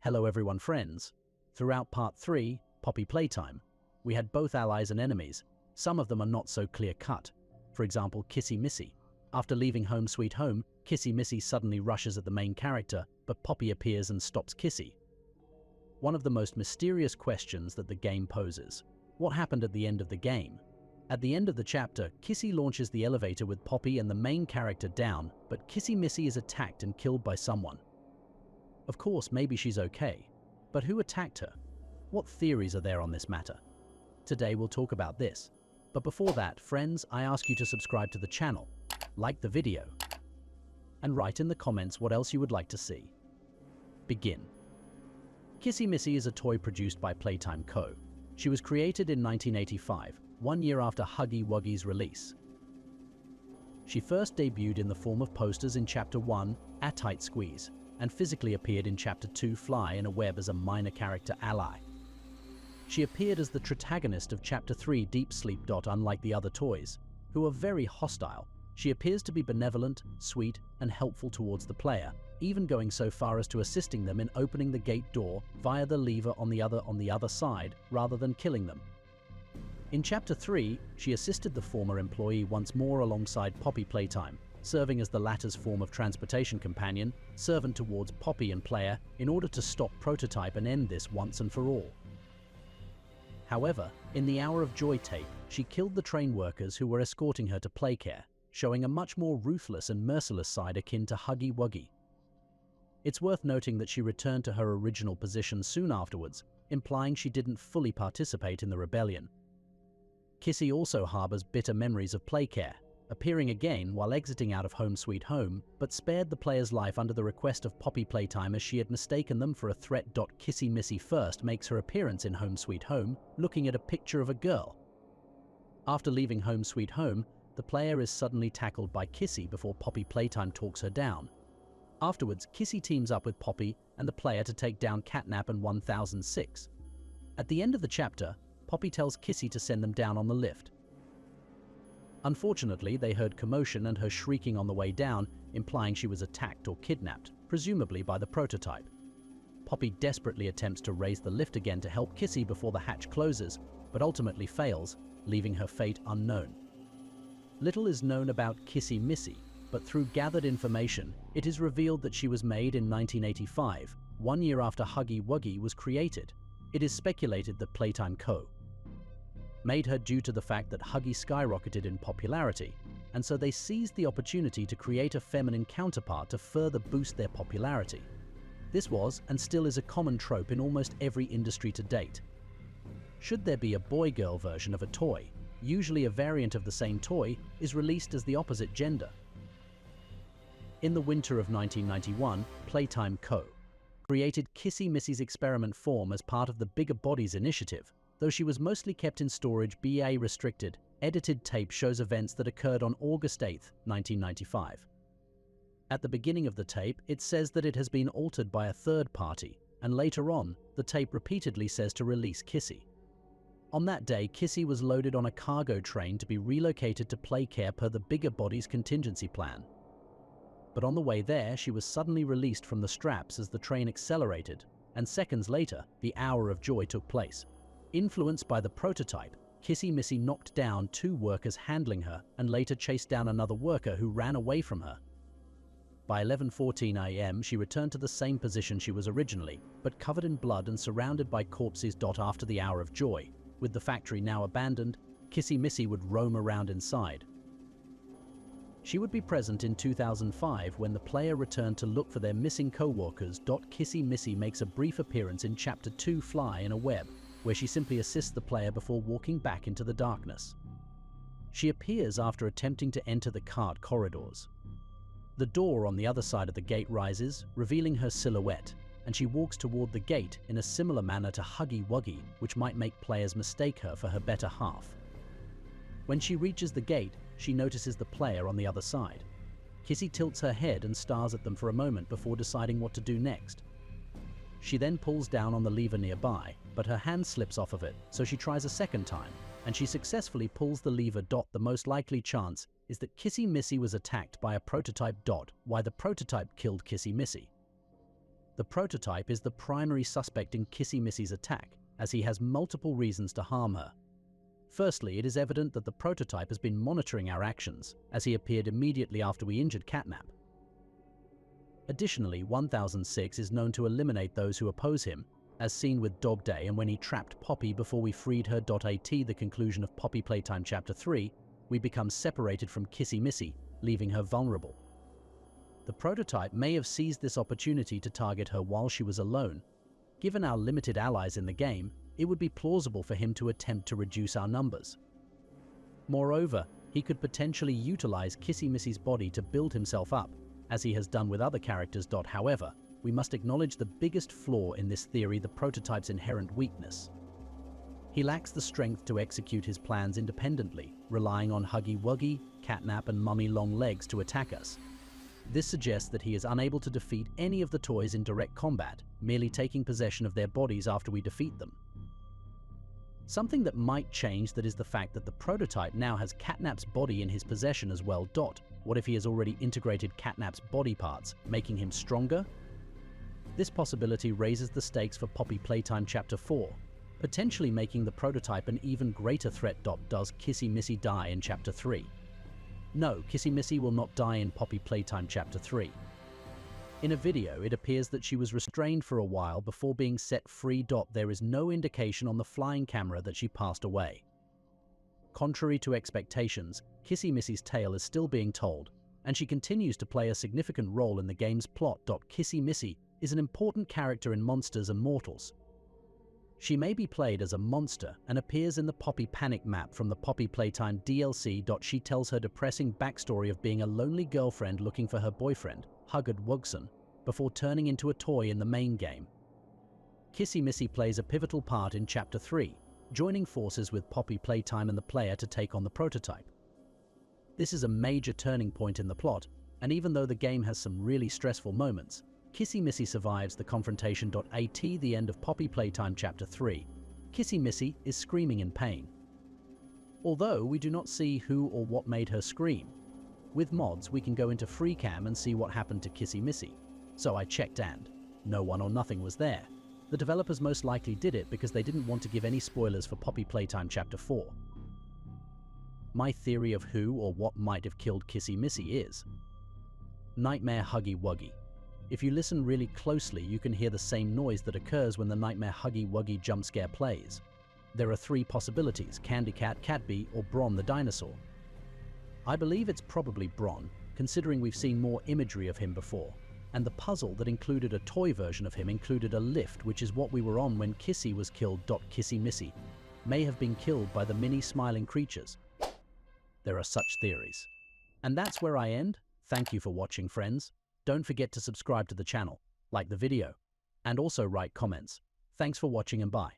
Hello everyone friends. Throughout part 3, Poppy Playtime, we had both allies and enemies. Some of them are not so clear-cut. For example, Kissy Missy. After leaving Home Sweet Home, Kissy Missy suddenly rushes at the main character, but Poppy appears and stops Kissy. One of the most mysterious questions that the game poses. What happened at the end of the game? At the end of the chapter, Kissy launches the elevator with Poppy and the main character down, but Kissy Missy is attacked and killed by someone. Of course, maybe she's okay, but who attacked her? What theories are there on this matter? Today we'll talk about this. But before that, friends, I ask you to subscribe to the channel, like the video, and write in the comments what else you would like to see. Begin. Kissy Missy is a toy produced by Playtime Co. She was created in 1985, 1 year after Huggy Wuggy's release. She first debuted in the form of posters in Chapter 1, A Tight Squeeze, and physically appeared in Chapter 2, Fly in a Web as a minor character ally. She appeared as the protagonist of Chapter 3, Deep Sleep. Unlike the other toys, who are very hostile, she appears to be benevolent, sweet, and helpful towards the player, even going so far as to assisting them in opening the gate door via the lever on the other side, rather than killing them. In Chapter 3, she assisted the former employee once more alongside Poppy Playtime, serving as the latter's form of transportation companion, servant towards Poppy and player in order to stop Prototype and end this once and for all. However, in the Hour of Joy tape, she killed the train workers who were escorting her to Playcare, showing a much more ruthless and merciless side akin to Huggy Wuggy. It's worth noting that she returned to her original position soon afterwards, implying she didn't fully participate in the rebellion. Kissy also harbors bitter memories of Playcare, appearing again while exiting out of Home Sweet Home, but spared the player's life under the request of Poppy Playtime as she had mistaken them for a threat. Kissy Missy first makes her appearance in Home Sweet Home, looking at a picture of a girl. After leaving Home Sweet Home, the player is suddenly tackled by Kissy before Poppy Playtime talks her down. Afterwards, Kissy teams up with Poppy and the player to take down Catnap and 1006. At the end of the chapter, Poppy tells Kissy to send them down on the lift. Unfortunately, they heard commotion and her shrieking on the way down, implying she was attacked or kidnapped, presumably by the Prototype. Poppy desperately attempts to raise the lift again to help Kissy before the hatch closes, but ultimately fails, leaving her fate unknown. Little is known about Kissy Missy, but through gathered information, it is revealed that she was made in 1985, 1 year after Huggy Wuggy was created. It is speculated that Playtime Co. made her due to the fact that Huggy skyrocketed in popularity, and so they seized the opportunity to create a feminine counterpart to further boost their popularity. This was, and still is, a common trope in almost every industry to date. Should there be a boy-girl version of a toy, usually a variant of the same toy is released as the opposite gender. In the winter of 1991, Playtime Co. created Kissy Missy's experiment form as part of the Bigger Bodies initiative. Though she was mostly kept in storage, BA restricted, edited tape shows events that occurred on August 8, 1995. At the beginning of the tape, it says that it has been altered by a third party, and later on, the tape repeatedly says to release Kissy. On that day, Kissy was loaded on a cargo train to be relocated to Playcare per the Bigger Bodies contingency plan. But on the way there, she was suddenly released from the straps as the train accelerated, and seconds later, the Hour of Joy took place. Influenced by the Prototype, Kissy Missy knocked down 2 workers handling her and later chased down another worker who ran away from her. By 11:14 AM, she returned to the same position she was originally, but covered in blood and surrounded by corpses. After the Hour of Joy, with the factory now abandoned, Kissy Missy would roam around inside. She would be present in 2005 when the player returned to look for their missing co-workers. Kissy Missy makes a brief appearance in Chapter 2, Fly in a Web, where she simply assists the player before walking back into the darkness. She appears after attempting to enter the cart corridors. The door on the other side of the gate rises, revealing her silhouette, and she walks toward the gate in a similar manner to Huggy Wuggy, which might make players mistake her for her better half. When she reaches the gate, she notices the player on the other side. Kissy tilts her head and stares at them for a moment before deciding what to do next. She then pulls down on the lever nearby, but her hand slips off of it, so she tries a second time, and she successfully pulls the lever. The most likely chance is that Kissy Missy was attacked by a Prototype. Why the Prototype killed Kissy Missy. The prototype is the primary suspect in Kissy Missy's attack, as he has multiple reasons to harm her. Firstly, it is evident that the prototype has been monitoring our actions, as he appeared immediately after we injured Catnap. Additionally, 1006 is known to eliminate those who oppose him, as seen with Dog Day and when he trapped Poppy before we freed her. At the conclusion of Poppy Playtime Chapter 3, we become separated from Kissy Missy, leaving her vulnerable. The prototype may have seized this opportunity to target her while she was alone. Given our limited allies in the game, it would be plausible for him to attempt to reduce our numbers. Moreover, he could potentially utilize Kissy Missy's body to build himself up, as he has done with other characters. However, we must acknowledge the biggest flaw in this theory: the prototype's inherent weakness. He lacks the strength to execute his plans independently, relying on Huggy Wuggy, Catnap and Mummy Longlegs to attack us. This suggests that he is unable to defeat any of the toys in direct combat, merely taking possession of their bodies after we defeat them. Something that might change that is the fact that the prototype now has Catnap's body in his possession as well. What if he has already integrated Catnap's body parts, making him stronger? This possibility raises the stakes for Poppy Playtime Chapter 4, potentially making the prototype an even greater threat. Does Kissy Missy die in Chapter 3? No, Kissy Missy will not die in Poppy Playtime Chapter 3. In a video, it appears that she was restrained for a while before being set free. There is no indication on the flying camera that she passed away. Contrary to expectations, Kissy Missy's tale is still being told, and she continues to play a significant role in the game's plot. Kissy Missy is an important character in Monsters and Mortals. She may be played as a monster and appears in the Poppy Panic map from the Poppy Playtime DLC. She tells her depressing backstory of being a lonely girlfriend looking for her boyfriend, Hugged Wugson, before turning into a toy in the main game. Kissy Missy plays a pivotal part in Chapter 3, joining forces with Poppy Playtime and the player to take on the prototype. This is a major turning point in the plot, and even though the game has some really stressful moments, Kissy Missy survives the confrontation. At the end of Poppy Playtime Chapter 3, Kissy Missy is screaming in pain. Although we do not see who or what made her scream, with mods we can go into free cam and see what happened to Kissy Missy. So I checked and no one or nothing was there. The developers most likely did it because they didn't want to give any spoilers for Poppy Playtime Chapter 4. My theory of who or what might have killed Kissy Missy is Nightmare Huggy Wuggy. If you listen really closely, you can hear the same noise that occurs when the Nightmare Huggy Wuggy jump scare plays. There are three possibilities: Candy Cat, Catbee, or Bron the dinosaur. I believe it's probably Bron, considering we've seen more imagery of him before, and the puzzle that included a toy version of him included a lift, which is what we were on when Kissy was killed. Kissy Missy may have been killed by the mini smiling creatures. There are such theories. And that's where I end. Thank you for watching, friends. Don't forget to subscribe to the channel, like the video, and also write comments. Thanks for watching and bye.